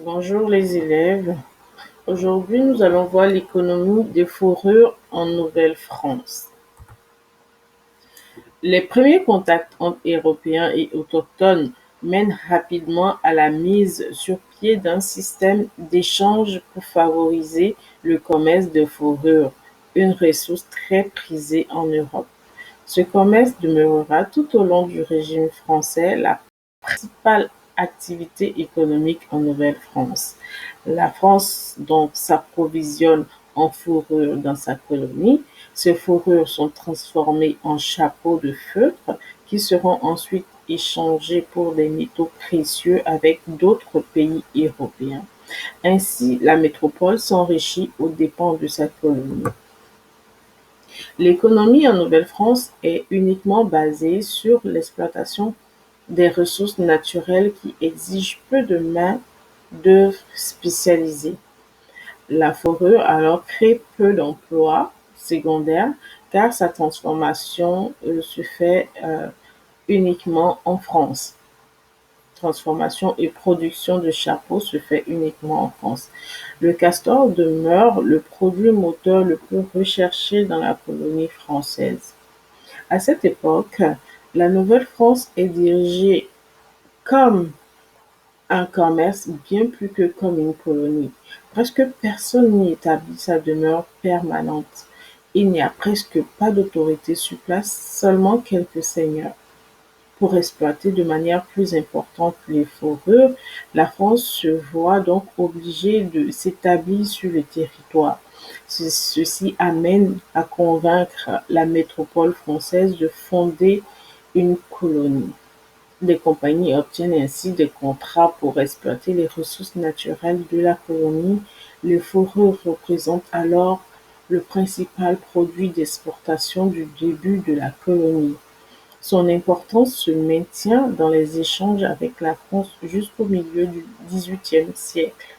Bonjour les élèves. Aujourd'hui, nous allons voir l'économie des fourrures en Nouvelle-France. Les premiers contacts entre Européens et autochtones mènent rapidement à la mise sur pied d'un système d'échange pour favoriser le commerce de fourrures, une ressource très prisée en Europe. Ce commerce demeurera tout au long du régime français la principale activité économique en Nouvelle-France. La France donc s'approvisionne en fourrure dans sa colonie. Ces fourrures sont transformées en chapeaux de feutre qui seront ensuite échangés pour des métaux précieux avec d'autres pays européens. Ainsi, la métropole s'enrichit aux dépens de sa colonie. L'économie en Nouvelle-France est uniquement basée sur l'exploitation des ressources naturelles qui exigent peu de main-d'œuvre spécialisée. La fourrure alors crée peu d'emplois secondaires car sa transformation se fait uniquement en France. Transformation et production de chapeaux se fait uniquement en France. Le castor demeure le produit moteur le plus recherché dans la colonie française. À cette époque, la Nouvelle-France est dirigée comme un commerce bien plus que comme une colonie. Presque personne n'y établit sa demeure permanente. Il n'y a presque pas d'autorité sur place, seulement quelques seigneurs. Pour exploiter de manière plus importante les fourrures, la France se voit donc obligée de s'établir sur le territoire. Ceci amène à convaincre la métropole française de fonder une colonie. Les compagnies obtiennent ainsi des contrats pour exploiter les ressources naturelles de la colonie. Les fourrures représentent alors le principal produit d'exportation du début de la colonie. Son importance se maintient dans les échanges avec la France jusqu'au milieu du XVIIIe siècle.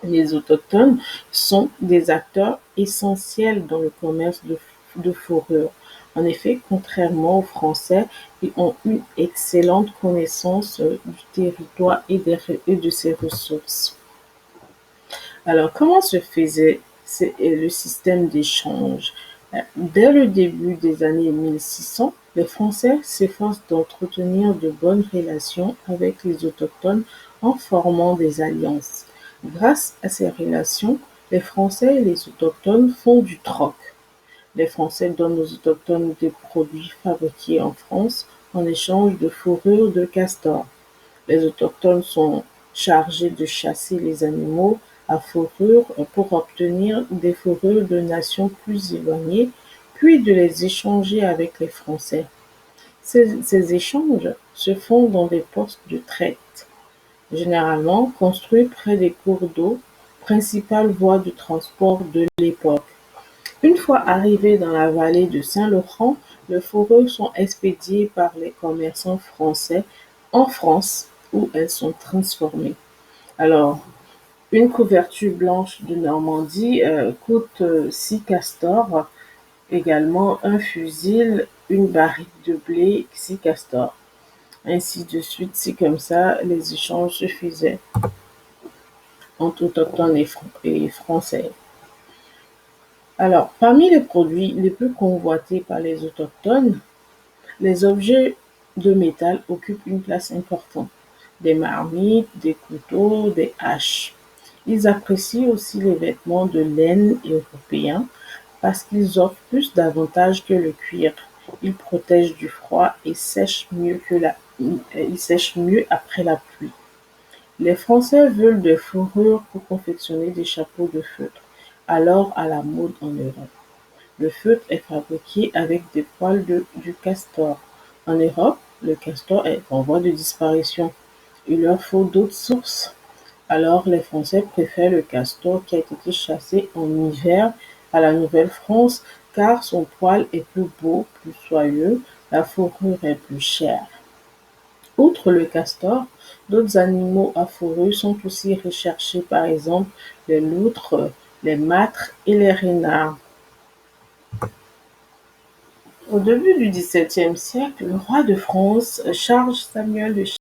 Les autochtones sont des acteurs essentiels dans le commerce de fourrures. En effet, contrairement aux Français, ils ont une excellente connaissance du territoire et de ses ressources. Alors, comment se faisait le système d'échange? Dès le début des années 1600, les Français s'efforcent d'entretenir de bonnes relations avec les autochtones en formant des alliances. Grâce à ces relations, les Français et les autochtones font du troc. Les Français donnent aux autochtones des produits fabriqués en France en échange de fourrures de castor. Les autochtones sont chargés de chasser les animaux à fourrure pour obtenir des fourrures de nations plus éloignées, puis de les échanger avec les Français. Ces échanges se font dans des postes de traite, généralement construits près des cours d'eau, principale voie de transport de l'époque. Une fois arrivés dans la vallée de Saint-Laurent, les fourrures sont expédiées par les commerçants français en France où elles sont transformées. Alors, une couverture blanche de Normandie coûte 6 castors, également un fusil, une barrique de blé, 6 castors. Ainsi de suite, c'est comme ça les échanges se faisaient entre autochtones et français. Alors, parmi les produits les plus convoités par les autochtones, les objets de métal occupent une place importante. Des marmites, des couteaux, des haches. Ils apprécient aussi les vêtements de laine européens parce qu'ils offrent plus d'avantages que le cuir. Ils protègent du froid et ils sèchent mieux après la pluie. Les Français veulent des fourrures pour confectionner des chapeaux de feutre, alors à la mode en Europe. Le feutre est fabriqué avec des poils du castor. En Europe, le castor est en voie de disparition. Il leur faut d'autres sources. Alors les Français préfèrent le castor qui a été chassé en hiver à la Nouvelle-France car son poil est plus beau, plus soyeux, la fourrure est plus chère. Outre le castor, d'autres animaux à fourrure sont aussi recherchés, par exemple les loutres, les martres et les renards. Au début du XVIIe siècle, le roi de France, Charles Samuel de